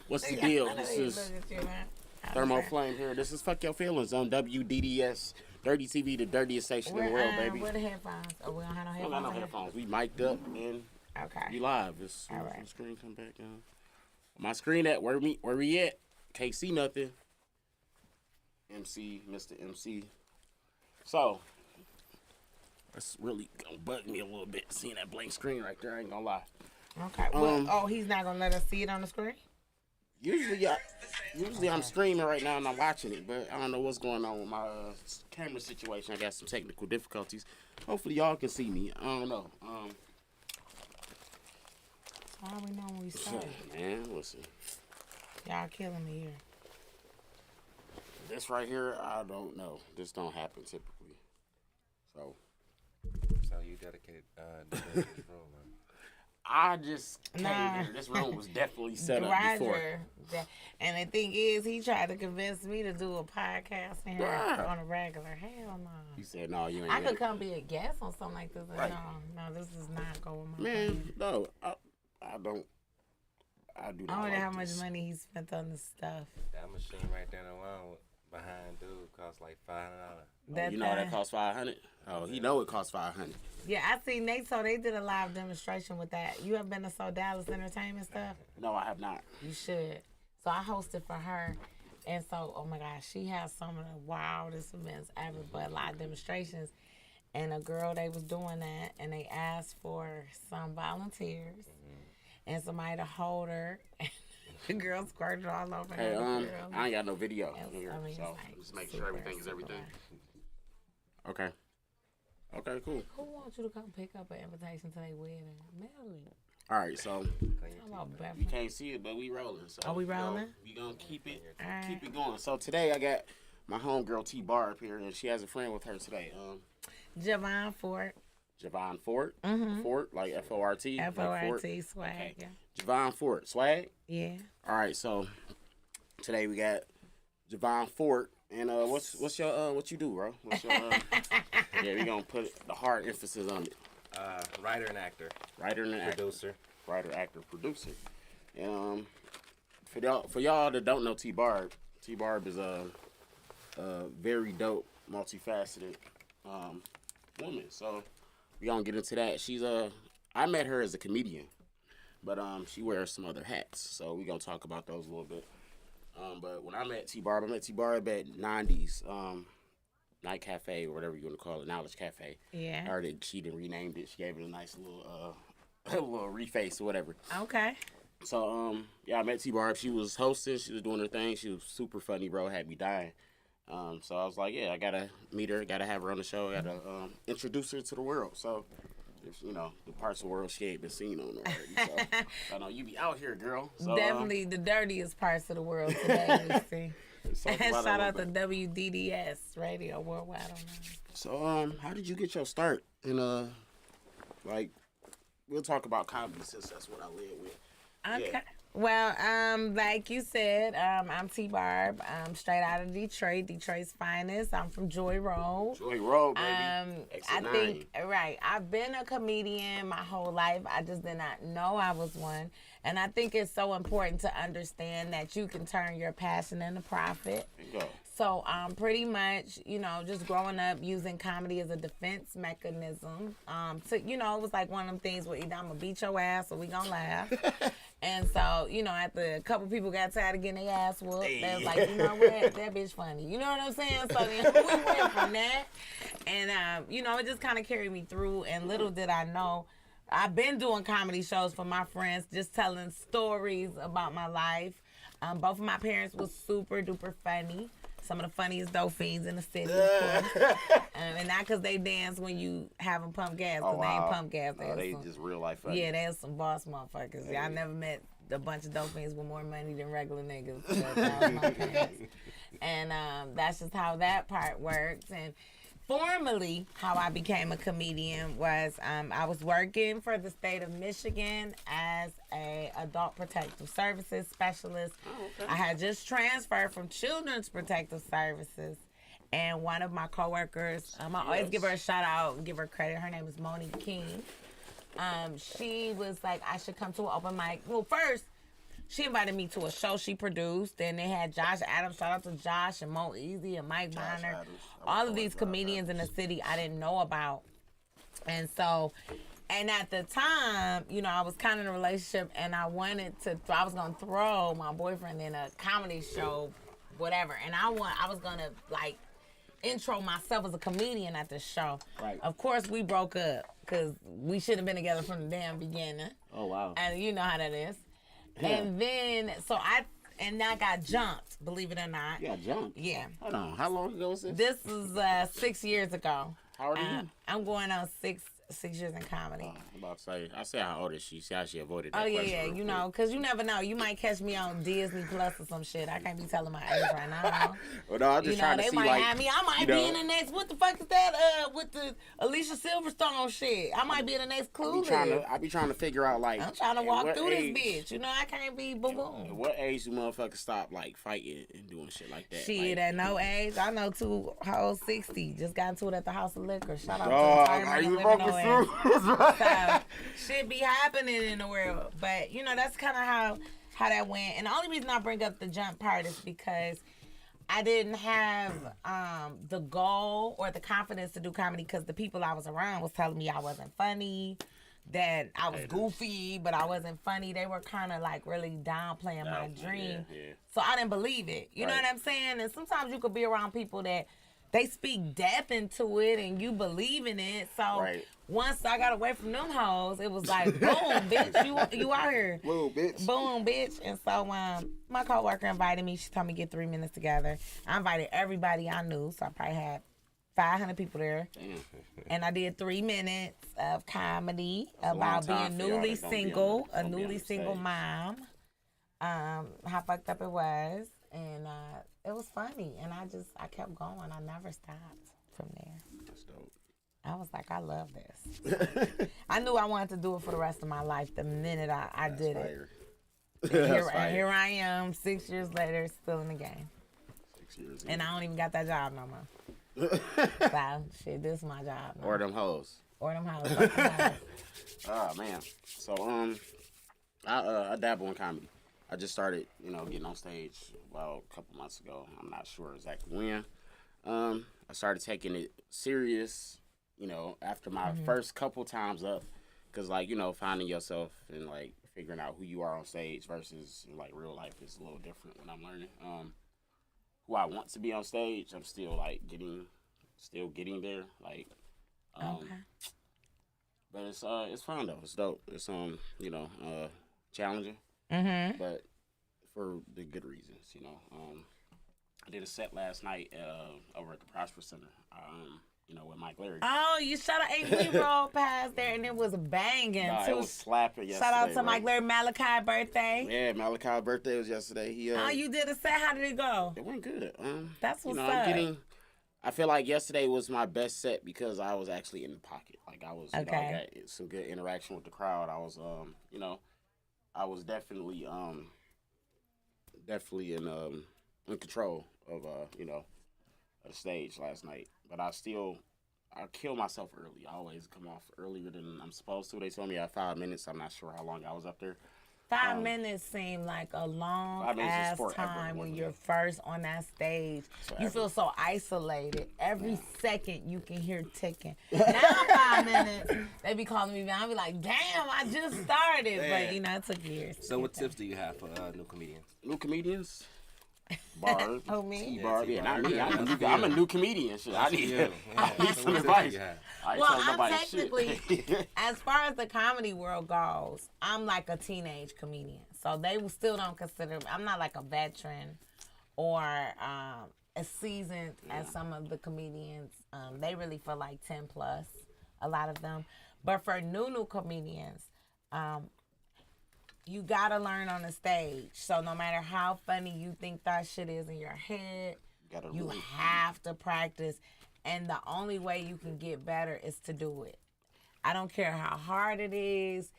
What's the deal? This is Thermo Flame here. This is Fuck Your Feelings on WDDS. Dirty TV, the dirtiest station in the world, baby. Where the headphones? Oh, we don't have no headphones. We don't got no headphones. We mic'd up and we live. It's all right. The screen come back on. My screen at where we at? Can't see nothing. MC, Mr. MC. So that's really gonna bug me a little bit seeing that blank screen right there. I ain't gonna lie. Okay. Well, he's not gonna let us see it on the screen. Usually I'm streaming right now and I'm watching it, but I don't know what's going on with my camera situation. I got some technical difficulties. Hopefully y'all can see me. I don't know. How we know when we start? Man, listen. Y'all killing me here. This right here, I don't know. This don't happen typically. So you dedicated this room, man. I just came here. This room was definitely set up before. And the thing is, he tried to convince me to do a podcast in here on a regular. Hell no. He said, no, you ain't. I could come be a guest on something like this. Right. No, this is not going my Man, no, I don't. I do not. I wonder like how this. much money he spent on this stuff. That machine right there alone behind dude costs like $500. You know that costs $500? Oh, he know it costs $500. Yeah, I seen they did a live demonstration with that. You have been to Dallas Entertainment stuff? No, I have not. You should. So I hosted for her. And so, oh my gosh, she has some of the wildest events ever, but live demonstrations. And a girl, they was doing that, and they asked for some volunteers and somebody to hold her. The girl squirted all over Hey, her. I ain't got no video here, so like just make sure everything is everything. Okay. Okay, cool. Who wants you to come pick up an invitation to their wedding? Melly. All right, so About you can't see it, but we rolling. So are we rolling? We gonna keep it going. So today I got my homegirl T Bar up here, and she has a friend with her today. Javon Fort. Javon Fort. Fort, like F-O-R-T. F-O-R-T, swag. Okay. Yeah. Javon Fort, swag. Yeah. All right, so today we got Javon Fort, and what's your what you do, bro? What's your yeah, we gonna put the hard emphasis on it. Writer and actor. Producer. Writer, actor, producer. And for y'all that don't know T Barb is a very dope, multifaceted woman. So we gonna get into that. She's I met her as a comedian, but she wears some other hats. So we gonna talk about those a little bit. But when I met T Barb at 90s Night Cafe or whatever you want to call it, Knowledge Cafe. Yeah. I heard that she done renamed it. She gave it a nice little little reface or whatever. Okay. So yeah, I met T Barb. She was hosting. She was doing her thing. She was super funny, bro. Had me dying. So I was like, yeah, I gotta meet her. Gotta have her on the show. Gotta introduce her to the world. So if the parts of the world she ain't been seen on already. So I know you be out here, girl. So, definitely the dirtiest parts of the world today. We see. Shout out to WDDS Radio Worldwide. So how did you get your start in we'll talk about comedy since that's what I live with. Okay. Yeah. Well, like you said, I'm T Barb. I'm straight out of Detroit, Detroit's finest. I'm from Joy Road. Joy Road, baby. I think I've been a comedian my whole life. I just did not know I was one. And I think it's so important to understand that you can turn your passion into profit. There you go. So pretty much, just growing up using comedy as a defense mechanism. So, it was like one of them things where either I'm going to beat your ass or we going to laugh. And so, after a couple people got tired of getting their ass whooped, they was like, you know what, that bitch funny. You know what I'm saying? So then we went from that. And, it just kind of carried me through. And little did I know, I've been doing comedy shows for my friends, just telling stories about my life. Both of my parents was super duper funny. Some of the funniest dope fiends in the city, of course. And not because they dance when you have them pump gas, because they ain't pump gas. They just real life funny. Yeah, there's some boss motherfuckers. Yeah, I never met a bunch of dope fiends with more money than regular niggas. But that was my parents. And that's just how that part works. And formally, how I became a comedian was I was working for the state of Michigan as a adult protective services specialist. Oh, okay. I had just transferred from children's protective services, and one of my coworkers, I always give her a shout out and give her credit. Her name is Monique King. She was like, I should come to an open mic. Well, first, she invited me to a show she produced. Then they had Josh Adams. Shout out to Josh and Mo Easy and Mike Bonner. All of these comedians in the city I didn't know about. And so, and at the time, you know, I was kind of in a relationship and I was going to throw my boyfriend in a comedy show, whatever. And I was going to, like, intro myself as a comedian at the show. Right. Of course, we broke up because we should have been together from the damn beginning. Oh, wow. And you know how that is. Yeah. And then, I got jumped, believe it or not. You got jumped? Yeah. Hold on. How long ago was this? This was 6 years ago. How old are you? I'm going on six years in comedy. I'm about to say, I say how old is she? See how she avoided that Oh, yeah, question yeah. real You quick. know, because you never know. You might catch me on Disney Plus or some shit. I can't be telling my age right now. Well, no, I'm just trying to they see, might like, have me. I might be in the next, what the fuck is that, with the Alicia Silverstone shit? I might be in the next Clueless. I be trying to figure out, like, I'm trying to at walk what through age- this bitch. You know, I can't be boom-boom. At what age do motherfuckers stop, like, fighting and doing shit like that? Shit, like, at no age. I know two hoes 60. Just got into it at the House of Liquor. Shout out dog, to are you Retirement broken Living through? OA. So, shit be happening in the world. But, you know, that's kind of how that went. And the only reason I bring up the jump part is because I didn't have the goal or the confidence to do comedy because the people I was around was telling me I wasn't funny, that I was goofy, but I wasn't funny. They were kind of like really downplaying my dream. Yeah. So I didn't believe it. You know Right. what I'm saying? And sometimes you could be around people that they speak death into it and you believe in it. So Right. once I got away from them hoes, it was like, boom, bitch, you out here. Whoa, bitch. Boom, bitch. And so my coworker invited me. She told me to get 3 minutes together. I invited everybody I knew. So I probably had 500 people there. Damn. And I did 3 minutes of comedy a long about time being for y'all newly that don't be on single, the- a don't be on newly the single stage. mom. How fucked up it was. And it was funny. And I kept going. I never stopped from there. That's dope. I was like, I love this. I knew I wanted to do it for the rest of my life the minute I did it. Fire. And here I am, 6 years later, still in the game. 6 years. And I don't even got that job no more. So, shit, this is my job now. Or them hoes. Or them hoes. Fuck them hoes. Oh man. So I dabble in comedy. I just started, getting on stage about a couple months ago. I'm not sure exactly when. I started taking it serious, after my first couple times up, cause finding yourself and like figuring out who you are on stage versus like real life is a little different when I'm learning. Who I want to be on stage, I'm still like getting there. Like, Okay. but it's fun though. It's dope. It's challenging, but for the good reasons. I did a set last night over at the Prosper Center. With Mike Larry. Oh, you shut up. We rolled past there and it was banging Nah, too. it was slapping yesterday. Shout out to bro. Mike Larry Malachi birthday. Yeah, Malachi's birthday was yesterday. He Oh, you did a set. How did it go? It went good. That's what's I'm up. I feel like yesterday was my best set because I was actually in the pocket. Like I was, I Okay. got some good interaction with the crowd. I was, I was definitely in control of, the stage last night. But I kill myself early. I always come off earlier than I'm supposed to. They told me I had 5 minutes. I'm not sure how long I was up there. 5 minutes seem like a long 5 minutes is ass forever, time when wasn't you're it? first on that stage. You Forever. feel so isolated. Every second you can hear ticking. Now 5 minutes, they be calling me down. I be like, damn, I just started. But it took years. So what tips do you have for new comedians? New comedians? Barb. Oh, me? T-Barb. Yeah, not me. Yeah, I'm a new comedian. Shit. I need some advice. I ain't Well, telling I'm nobody technically, shit. as far as the comedy world goes, I'm like a teenage comedian. So they still don't consider me. I'm not like a veteran or as seasoned as some of the comedians. They really feel like 10 plus, a lot of them. But for new comedians, you gotta learn on the stage. So no matter how funny you think that shit is in your head, you have to practice. And the only way you can get better is to do it. I don't care how hard it is.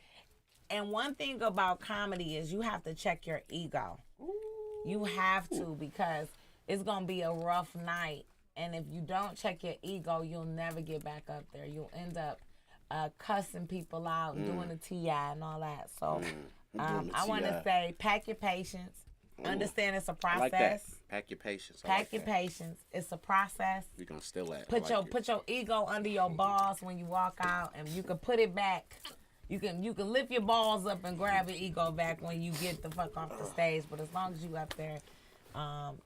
And one thing about comedy is you have to check your ego. You have to, because it's going to be a rough night. And if you don't check your ego, you'll never get back up there. You'll end up cussing people out, doing the TI and all that. So I want to say pack your patience. Understand it's a process. I like that. Pack your patience. Pack your patience. It's a process. We're gonna steal that. Put your ego under your balls when you walk out, and you can put it back. You can lift your balls up and grab your ego back when you get the fuck off the stage. But as long as you up there,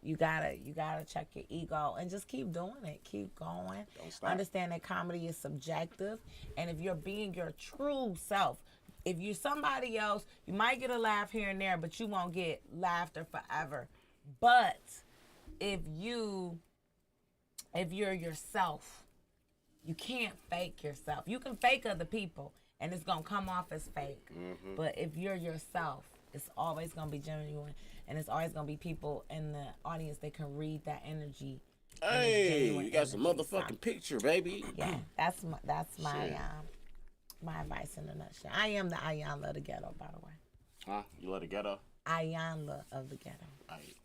you gotta check your ego and just keep doing it. Keep going. Don't stop. Understand that comedy is subjective, and if you're being your true self. If you're somebody else, you might get a laugh here and there, but you won't get laughter forever. But if you're yourself, you can't fake yourself. You can fake other people, and it's gonna come off as fake. Mm-hmm. But if you're yourself, it's always gonna be genuine, and it's always gonna be people in the audience that can read that energy. Hey, you got some motherfucking picture, baby. Yeah, that's my advice in a nutshell. I am the Ayanla of the ghetto, by the way. Huh? You love the ghetto? Ayanla of the ghetto.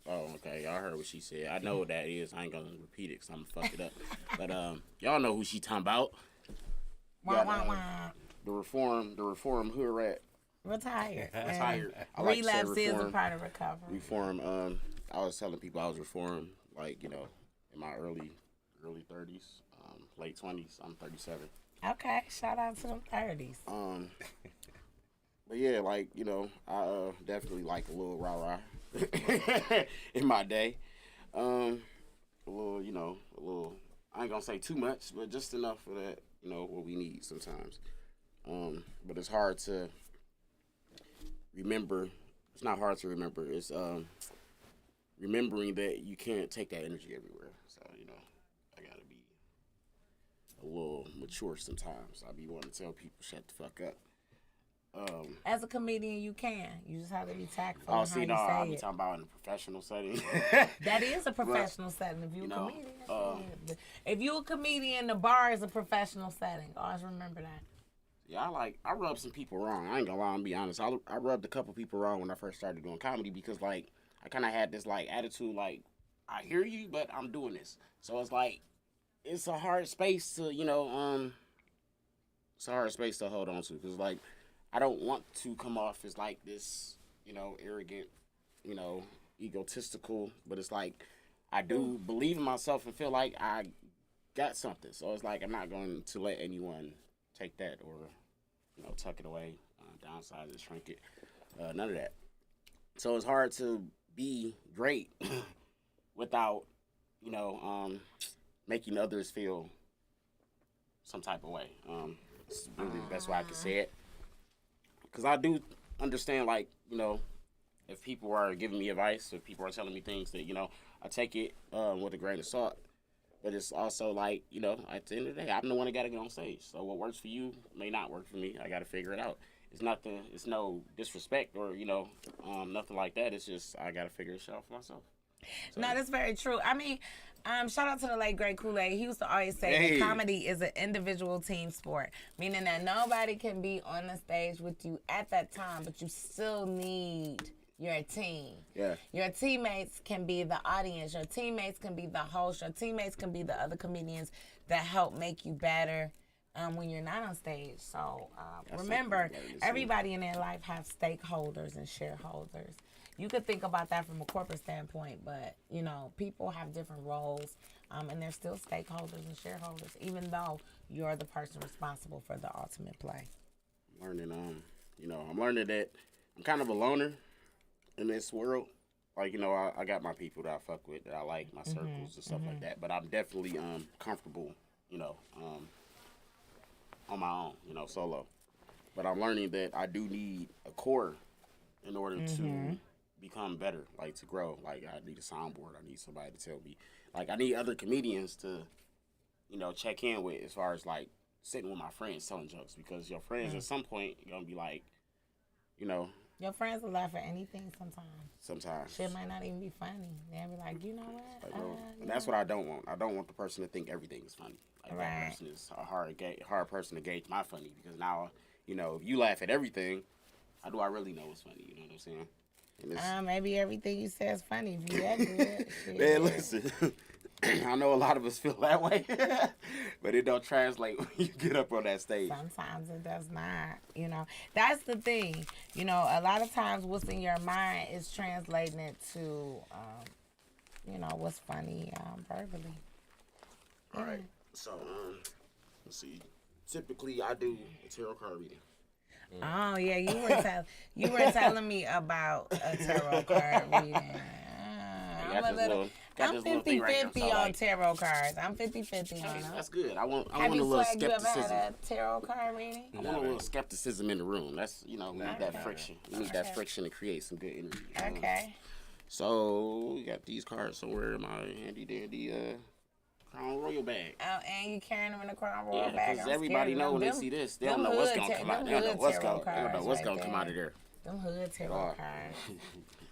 Oh, okay. Y'all heard what she said. I know what that is. I ain't gonna repeat it because I'm gonna fuck it up. But y'all know who she talking about. The reform hood rat. Retired. Retired. Relapse is a part of recovery. Reform. I was telling people I was reformed, like, you know, in my early 30s, late 20s. I'm 37. Okay, shout out to them 30s. But yeah, like, you know, I definitely like a little rah-rah in my day. A little, I ain't gonna say too much, but just enough for that, you know, what we need sometimes. But it's hard to remember. It's not hard to remember. It's remembering that you can't take that energy everywhere. So, you know, I gotta be a little mature sometimes. I be wanting to tell people, shut the fuck up. As a comedian, you can. You just have to be tactful. Oh, see, no, I'm talking about in a professional setting. That is a professional setting. If you're a comedian, if you're a comedian, the bar is a professional setting. Always remember that. Yeah, I rubbed some people wrong. I ain't gonna lie, I'm be honest. I rubbed a couple people wrong when I first started doing comedy because, like, I kind of had this, like, attitude, like, I hear you, but I'm doing this. So it's like, it's a hard space to, you know, it's a hard space to hold on to because, like, I don't want to come off as, like, this, you know, arrogant, you know, egotistical, but it's like, I do believe in myself and feel like I got something. So it's like, I'm not going to let anyone take that or, you know, tuck it away, downsize it, shrink it, none of that. So it's hard to be great without, you know, making others feel some type of way. It's really the best way I can say it. Because I do understand, like, you know, if people are giving me advice, if people are telling me things that, you know, I take it with a grain of salt. But it's also like, you know, at the end of the day, I'm the one that got to get on stage. So what works for you may not work for me. I got to figure it out. It's no disrespect or, you know, nothing like that. It's just I got to figure it out for myself. So. No, that's very true. I mean, shout out to the late great Kool-Aid. He used to always say that comedy is an individual team sport, meaning that nobody can be on the stage with you at that time, but you still need your team. Yeah. Your teammates can be the audience. Your teammates can be the host. Your teammates can be the other comedians that help make you better when you're not on stage. So remember, everybody in their life have stakeholders and shareholders. You could think about that from a corporate standpoint, but, you know, people have different roles, and they're still stakeholders and shareholders, even though you're the person responsible for the ultimate play. I'm learning that I'm kind of a loner in this world. Like, you know, I got my people that I fuck with, that I like, my circles and stuff like that, but I'm definitely comfortable, you know, on my own, you know, solo. But I'm learning that I do need a core in order to become better, like to grow. Like I need a soundboard. I need somebody to tell me. Like I need other comedians to, you know, check in with as far as like sitting with my friends telling jokes because your friends at some point are gonna be like, you know. Your friends will laugh at anything sometimes. Sometimes. Shit might not even be funny. They'll be like, you know what? Like, and that's what I don't want. I don't want the person to think everything is funny. Like that person is a hard person to gauge my funny because now, you know, if you laugh at everything, how do I really know it's funny? You know what I'm saying? Maybe everything you say is funny if you that good. Man, listen. I know a lot of us feel that way, but it don't translate when you get up on that stage. Sometimes it does not. That's the thing. A lot of times what's in your mind is translating it to, what's funny verbally. All right. So, let's see. Typically, I do a tarot card reading. Oh yeah, you were telling me about a tarot card reading. I'm 50-50 on tarot cards. I'm 50-50 on them. That's good. I want a Have you little ever skepticism. had a tarot card reading? I want a little skepticism in the room. That's we need that friction. We need that friction to create some good energy. Okay. So we got these cards somewhere in my handy dandy Crown Royal bag. Oh, and you carrying them in a Crown Royal bag. Because everybody know when they see this, they don't know what's gonna come out. They don't know what's gonna come out of there. Them hood tarot cards.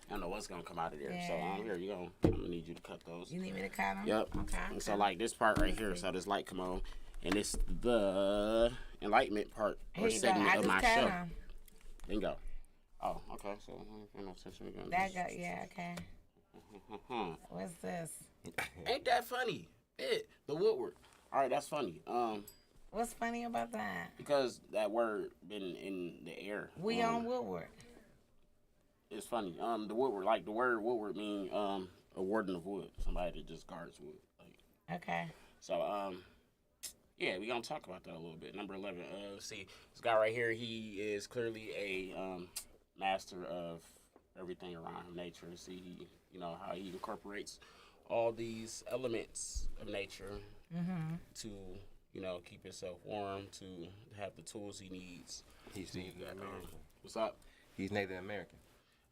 I don't know what's gonna come out of there. Yeah. So here you go. I'm gonna need you to cut those. You need me to cut them? Yep. Okay. And so like this part right here, so this light come on, and it's the enlightenment part or segment of my show. Bingo. Oh, okay. So no attention again. Okay. What's this? Ain't that funny? The woodwork. All right, that's funny. What's funny about that? Because that word been in the air. We on woodwork. It's funny. The woodwork, like the word woodwork mean a warden of wood, somebody that just guards wood. Like. Okay. So yeah, we gonna talk about that a little bit. Number 11. See, this guy right here, he is clearly a master of everything around him, nature. See, how he incorporates all these elements of nature to, keep himself warm, to have the tools he needs. He's Native American. What's up? He's Native American.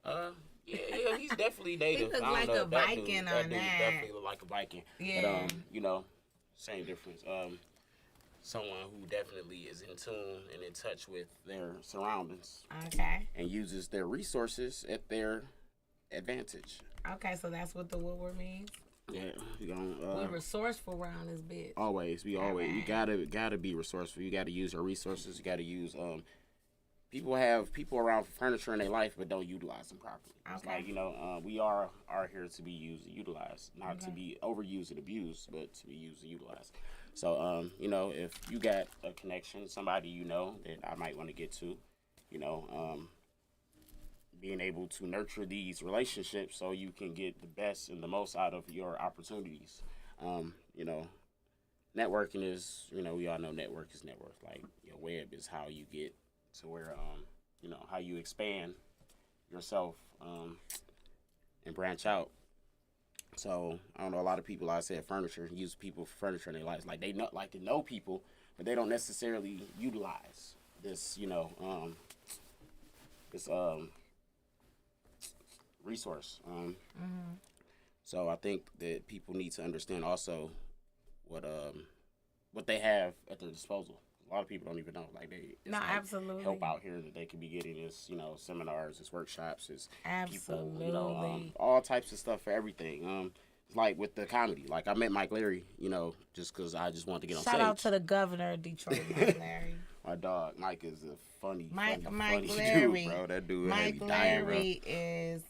Yeah, he's definitely native. He look like a Viking on that. Definitely look like a Viking. Yeah. But same difference. Someone who definitely is in tune and in touch with their surroundings. Okay. And uses their resources at their advantage. Okay, so that's what the woodwork means. Yeah, we're resourceful around this bitch. Always, you gotta be resourceful. You gotta use your resources. You gotta use people have people around for furniture in their life, but don't utilize them properly. Okay. It's like, we are here to be used and utilized, not to be overused and abused, but to be used and utilized. So, if you got a connection, somebody that I might want to get to, being able to nurture these relationships so you can get the best and the most out of your opportunities. Networking is, we all know network is network. Like, your web is how you get to where, how you expand yourself and branch out. So, I don't know, a lot of people, like I said, furniture, use people for furniture in their lives. Like, they like to know people, but they don't necessarily utilize this, this resource. So I think that people need to understand also what they have at their disposal. A lot of people don't even know. Like absolutely help out here that they could be getting is seminars, is workshops, is absolutely people, all types of stuff for everything. Like with the comedy, like I met Mike Larry, just because I just wanted to get on stage. Shout out to the governor of Detroit, Mike Larry. My dog, Mike is a funny Larry, dude, bro. That dude Mike Larry is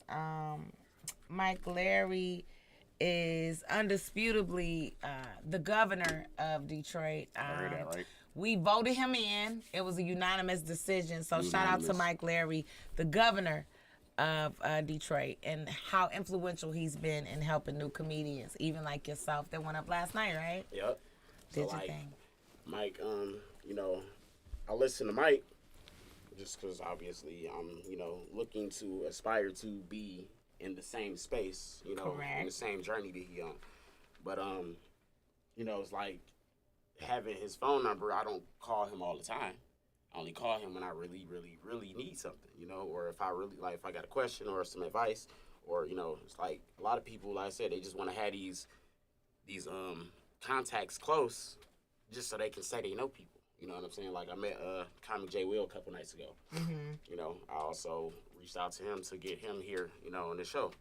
Mike Larry is undisputably the governor of Detroit. I heard that, right? We voted him in. It was a unanimous decision. So shout out to Mike Larry, the governor of Detroit, and how influential he's been in helping new comedians, even like yourself that went up last night, right? Yep. Did your thing. Mike, I listen to Mike just because obviously I'm, looking to aspire to be in the same space, Correct. in the same journey that he on. But, it's like having his phone number, I don't call him all the time. I only call him when I really, really, really need something, or if I really, if I got a question or some advice, or, it's like a lot of people, like I said, they just want to have these contacts close just so they can say they know people. You know what I'm saying? Like I met Comic J. Will a couple nights ago. Mm-hmm. I also reached out to him to get him here, on the show.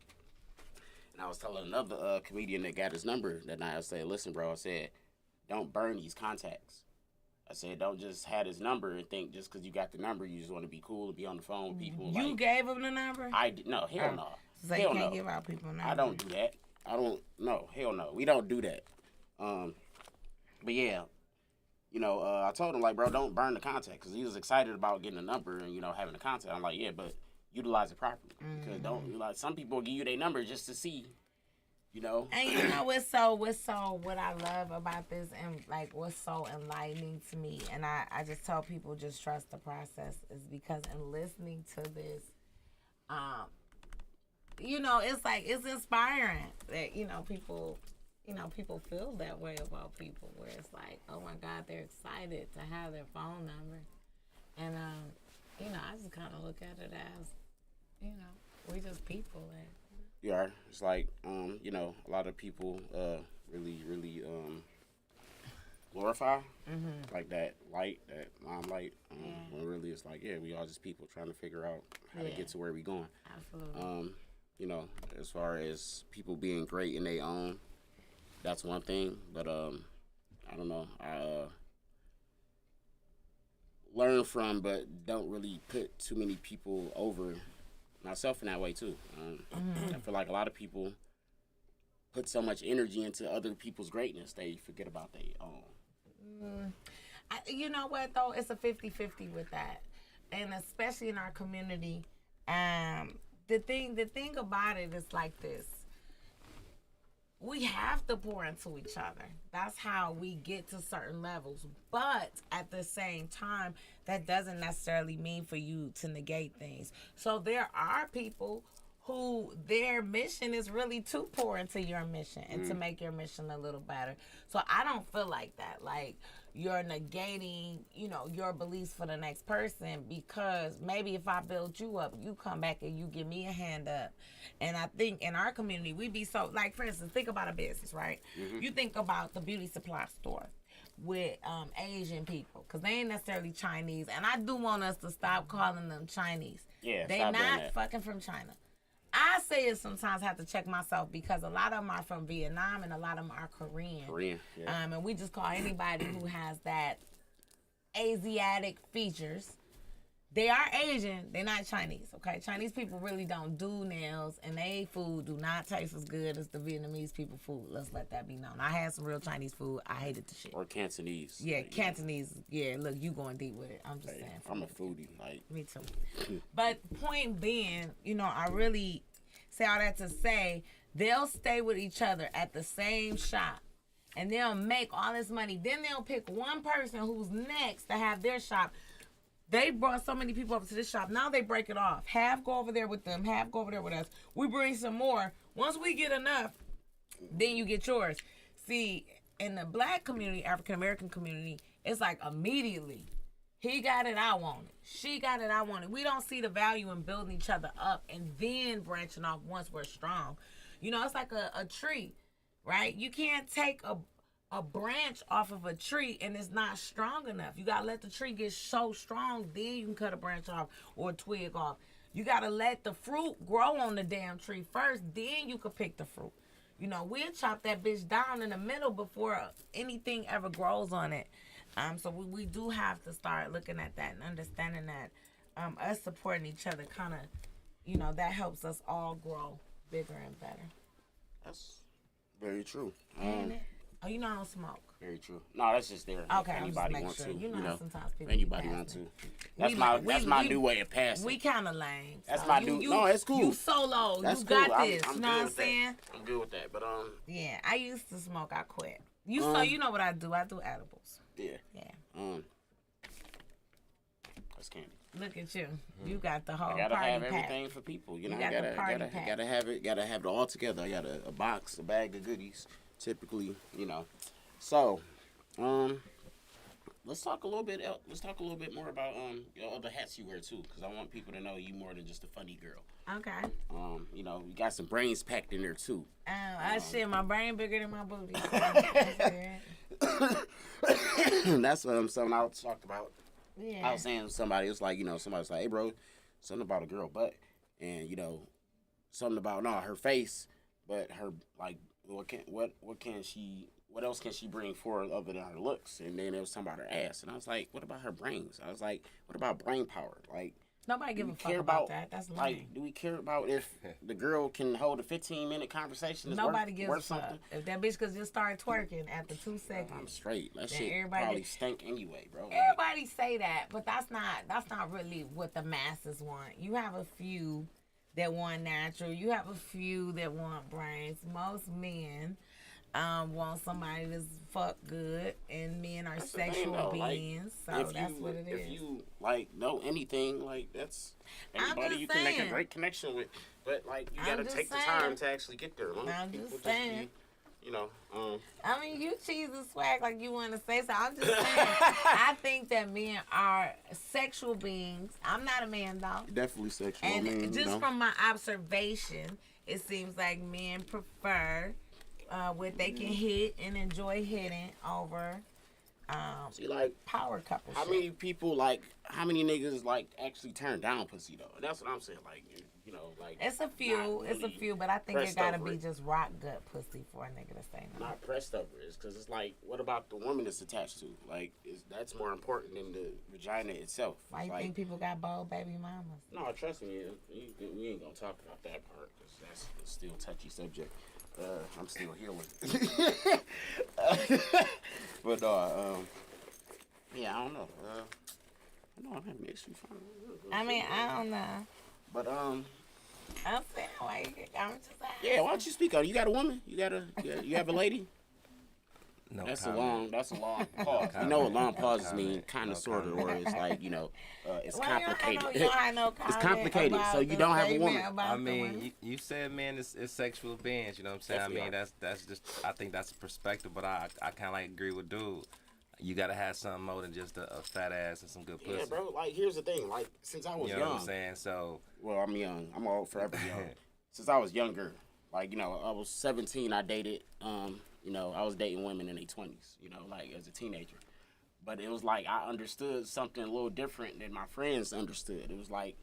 And I was telling another comedian that got his number that night, I said, listen, bro, I said, don't burn these contacts. I said, don't just have his number and think just because you got the number, you just want to be cool and be on the phone with people. You gave him the number? No, hell no. So you can't give out people's numbers. I don't do that. I don't know. Hell no. We don't do that. But yeah, I told him like, bro, don't burn the contact because he was excited about getting a number and having a contact. I'm like, yeah, but utilize it properly because don't like some people give you their number just to see. And what's what I love about this and like what's so enlightening to me, and I just tell people just trust the process is because in listening to this, it's like it's inspiring that people feel that way about people where it's like, oh my God, they're excited to have their phone number, and I just kind of look at it as we just people and. Yeah, it's like a lot of people really glorify like that light, that limelight. When really it's like, we all just people trying to figure out how to get to where we going. Absolutely. As far as people being great in their own, that's one thing. But I don't know. I learn from, but don't really put too many people over myself in that way too. I feel like a lot of people put so much energy into other people's greatness they forget about their own. You know what though? It's a 50-50 with that, and especially in our community. The thing about it is like this. We have to pour into each other. That's how we get to certain levels. But at the same time, that doesn't necessarily mean for you to negate things. So there are people who their mission is really to pour into your mission and to make your mission a little better. So I don't feel like that. Like you're negating, your beliefs for the next person because maybe if I build you up, you come back and you give me a hand up. And I think in our community, we be so, like, for instance, think about a business, right? You think about the beauty supply store with Asian people because they ain't necessarily Chinese. And I do want us to stop calling them Chinese. Yeah, they not fucking from China. I say it sometimes have to check myself because a lot of them are from Vietnam and a lot of them are Korean. Yeah. And we just call anybody who has that Asiatic features. They are Asian. They're not Chinese, okay? Chinese people really don't do nails, and they food do not taste as good as the Vietnamese people food. Let's let that be known. I had some real Chinese food. I hated the shit. Or Cantonese. Yeah, Cantonese. Yeah, look, you going deep with it. I'm just saying. I'm a foodie. Like me too. But point being, I really say all that to say they'll stay with each other at the same shop. And they'll make all this money. Then they'll pick one person who's next to have their shop. They brought so many people up to this shop. Now they break it off. Half go over there with them. Half go over there with us. We bring some more. Once we get enough, then you get yours. See, in the black community, African American community, it's like immediately. He got it, I want it. She got it, I want it. We don't see the value in building each other up and then branching off once we're strong. It's like a tree, right? You can't take a branch off of a tree and it's not strong enough. You gotta let the tree get so strong, then you can cut a branch off or a twig off. You gotta let the fruit grow on the damn tree first, then you can pick the fruit. We'll chop that bitch down in the middle before anything ever grows on it. So we do have to start looking at that and understanding that us supporting each other kind of, that helps us all grow bigger and better. That's very true. Ain't it? Oh, I don't smoke. Very true. No, that's just there. Okay, if anybody wants sure. to. Sometimes people anybody want to. That's my new way of passing. We kind of lame. That's my new. No, it's cool. You solo. That's you cool. got this. I'm you know what I'm saying? I'm good with that. But Yeah, I used to smoke. I quit. You know what I do? I do edibles. Yeah. Yeah. That's candy. Look at you. You got the whole I gotta party have pack. everything for people. You got the party pack. Gotta have it. Gotta have it all together. I got a box, a bag of goodies. Typically, So, let's talk a little bit. Let's talk a little bit more about your other hats you wear too, because I want people to know you more than just a funny girl. Okay. You got some brains packed in there too. Shit, my brain bigger than my booty. That's something I talked about. Yeah. I was saying to somebody, it's like somebody's like, hey bro, something about a girl butt, and something about her face, but her like what else can she bring forward other than her looks? And then it was something about her ass, and I was like, what about her brains? I was like, what about brain power? Like, Nobody give we a fuck care about that. That's lame. like, do we care about if the girl can hold a 15-minute conversation? Nobody worth gives a fuck. Something? If that bitch could just start twerking after 2 seconds. I'm straight. That then shit everybody probably stink anyway, bro. Like, everybody say that, but that's not really what the masses want. You have a few that want natural. You have a few that want brains. Most men want somebody that's fuck good, and men are that's the thing, sexual though. Like, beings. So that's what it is. If you like know anything, like that's anybody you can make a great connection with. But like you gotta take the time to actually get there. I'm just saying. You know, I mean, you cheese and swag like you want to say so. I'm just saying. I think that men are sexual beings. I'm not a man though. definitely sexual. And I mean, just from my observation, it seems like men prefer what they can hit and enjoy hitting over see, like power couple how shit. many people like how many niggas like actually turn down pussy though? And that's what I'm saying. Like you know, like It's a few, but I think it gotta be just rock gut pussy for a nigga to say no. not pressed over it, because it's like, what about the woman it's attached to? Like, that's more important than the vagina itself. Why you like, think people got bold baby mamas? No, trust me, we ain't gonna talk about that part because that's still a touchy subject. I'm still healing. But yeah, I don't know. I know that makes you fun. I mean, I don't know. But I'm saying, like, I'm just saying. yeah, why don't you speak on it? You got a woman? You have a lady? No That's comment. a long pause. You know what long pauses mean, kind of, sort of, or it's like, you know, it's complicated. You don't have no It's complicated, about so you don't have a statement woman. about I the mean, women. you said men is sexual beings. You know what I'm saying? Definitely I mean, that's just. I think that's a perspective, but I kind of like agree with dude. You gotta have something more than just a fat ass and some good pussy. Yeah, bro. Like, here's the thing. Like, since I was You know young. what I'm saying? So. Well, I'm young. I'm old, forever young. Since I was younger, like, you know, I was 17. I dated. You know, I was dating women in their 20s. You know, like as a teenager. But it was like I understood something a little different than my friends understood. It was like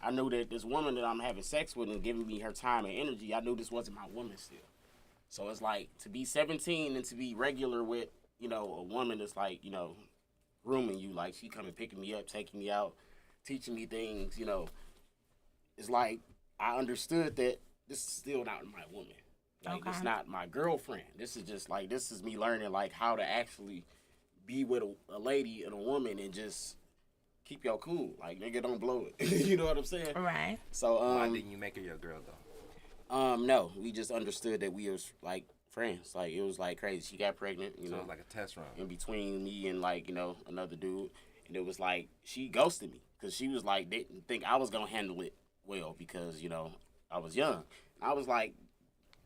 I knew that this woman that I'm having sex with and giving me her time and energy, I knew this wasn't my woman still. So it's like to be 17 and to be regular with, you know, a woman that's like, you know, grooming you, like she coming picking me up, taking me out, teaching me things, you know. It's like I understood that this is still not my woman. Like it's not my girlfriend. This is just like this is me learning like how to actually be with a lady and a woman and just keep y'all cool. Like nigga, don't blow it. You know what I'm saying? Right. So Why didn't you make her your girl though? No, we just understood that we was like friends. Like it was like crazy. She got pregnant, you So know, it was like a test run. in between me and like, you know, another dude. And it was like she ghosted me because she was like didn't think I was gonna handle it well because, you know, I was young. I was like,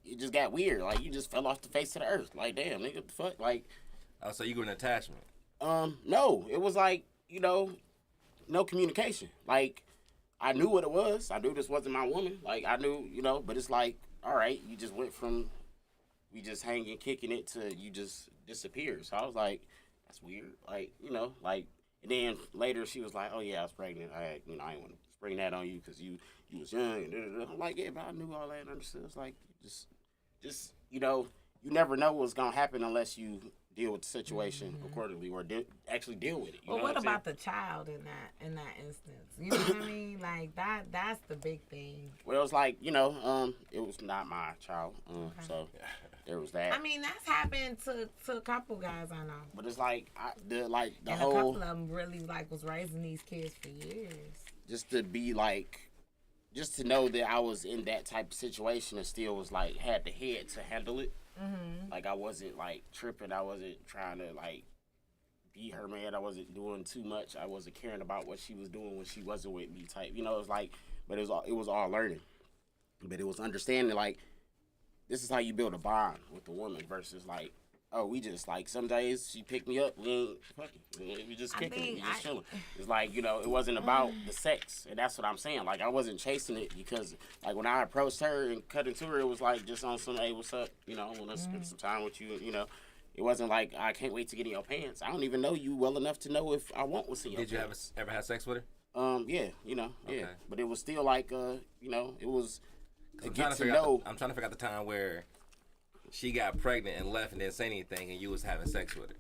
it just got weird. Like you just fell off the face of the earth. Like damn, nigga, what the fuck? Like Oh, so you were an attachment? no. It was like, you know, no communication. Like I knew what it was. I knew this wasn't my woman. Like I knew, you know, but it's like, all right, you just went from we just hanging, kicking it to you just disappeared. So I was like, that's weird. Like, you know, like, and then later she was like, oh yeah, I was pregnant. I didn't want to spring that on you because you was young. And I'm like, yeah, but I knew all that and understood. It's like, just, you know, you never know what's going to happen unless you deal with the situation accordingly or actually deal with it. You Well, know what I'm about saying? the child in that instance? You know what I mean? Like that's the big thing. Well, it was like, you know, it was not my child. So there was that. I mean, that's happened to a couple guys I know. But it's like, the And whole... a couple of them really, like, was raising these kids for years. Just to be like... Just to know that I was in that type of situation and still was like, had the head to handle it. Mm-hmm. Like, I wasn't, like, tripping. I wasn't trying to, like, be her man. I wasn't doing too much. I wasn't caring about what she was doing when she wasn't with me type. You know, it was like... But it was all learning. But it was understanding, like, this is how you build a bond with a woman versus, like, oh, we just, like, some days she picked me up, we ain't fucking. We just kicking it, we just chilling. It's like, you know, it wasn't about the sex. And that's what I'm saying. Like, I wasn't chasing it because, like, when I approached her and cut into her, it was, like, just on some, hey, what's up? You know, I want to spend some time with you, you know. It wasn't like, I can't wait to get in your pants. I don't even know you well enough to know if I want what's in your pants. Did you ever have sex with her? Yeah, you know, yeah. Okay. But it was still, like, you know, it was to I'm get to trying know. I'm trying to figure out the time where she got pregnant and left and didn't say anything, and you was having sex with her.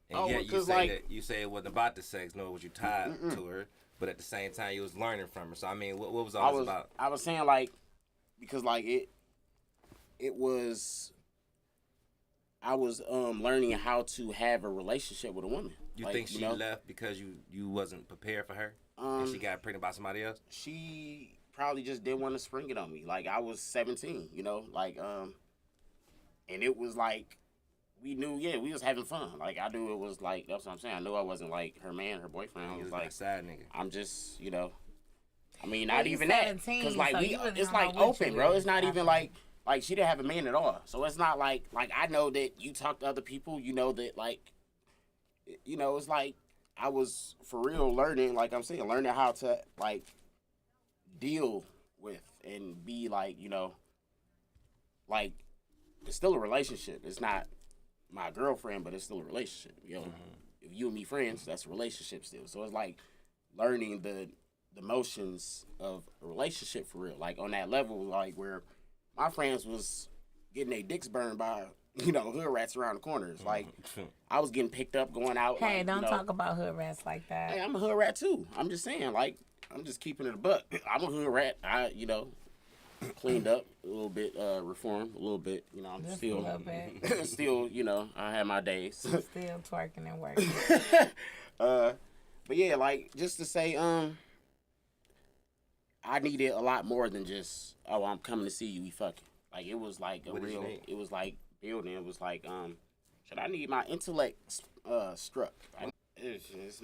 And Oh, yet you because, say like... that you say it wasn't about the sex, nor was you tied to her. but at the same time you was learning from her. So I mean, what was all this about? I was saying like because like it was I was learning how to have a relationship with a woman. You like, think she left because you wasn't prepared for her, and she got pregnant by somebody else? She probably just didn't want to spring it on me. Like I was 17, like and it was like we knew, we was having fun. Like I knew it was like that's what I'm saying. I knew I wasn't like her man, her boyfriend. I was like sad nigga. I'm just, I mean, not even that, 17, because like so it's like open, bro. It's not even like she didn't have a man at all. So it's not like I know that you talk to other people, that like, it's like I was for real learning, like I'm saying, learning how to like deal with and be like, like it's still a relationship. It's not my girlfriend, but it's still a relationship. If you and me friends, that's a relationship still. So it's like learning the motions of a relationship for real, like on that level, like where my friends was getting their dicks burned by hood rats around the corners. Like I was getting picked up going out. Hey, like, don't talk about hood rats like that. Hey, I'm a hood rat too. I'm just saying, like I'm just keeping it a buck. I'm a hood rat. I cleaned up a little bit, reformed a little bit. I'm Just still a little bit. still I have my days. Still twerking and working. But yeah, like just to say, I needed a lot more than just, oh, I'm coming to see you, we fucking. Like it was like a real, it was like building. It was like, should I need my intellect struck? It's